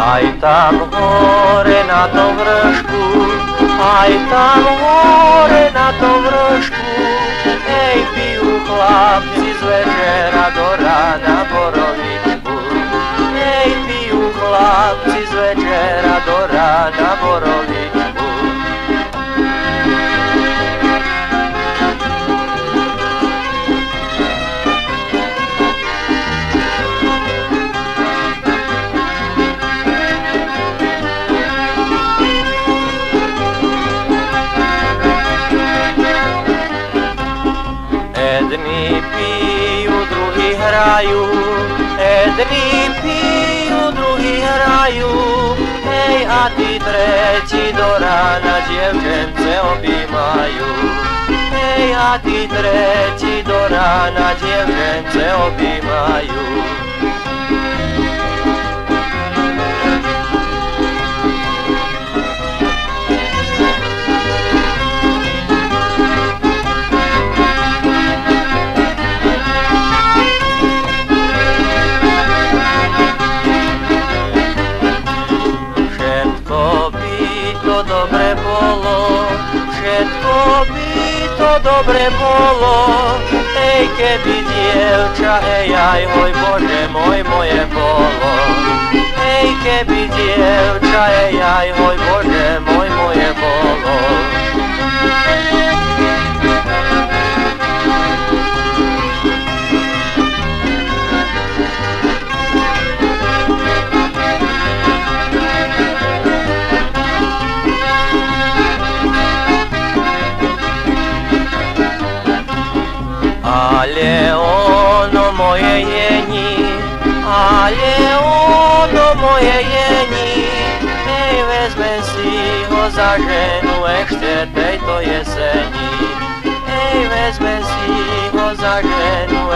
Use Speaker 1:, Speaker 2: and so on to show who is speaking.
Speaker 1: Aj tam hore na tom vršku, aj tam hore na tom vršku, hej, pijú chlapci z večera do rána borovičku. Hej, pijú chlapci z večera do rána borovičku. Jedni piju, drugi hraju, jedni piju, drugi hraju, hej, a ti treći do rana djevčence obimaju. Hej, a ti treći do rana djevčence obimaju. Dobre bolo, všetko by to dobre bolo, hej, keby dievča, hej, aj môj Bože, moje bolo. Hej, keby dievča, hej, aj môj Bože, moje bolo. Ale ono moje jeni, ale ono moje jeni, hej, vezme si ho za ženu ešte tejto jeseni. Hej, vezme si ho za ženu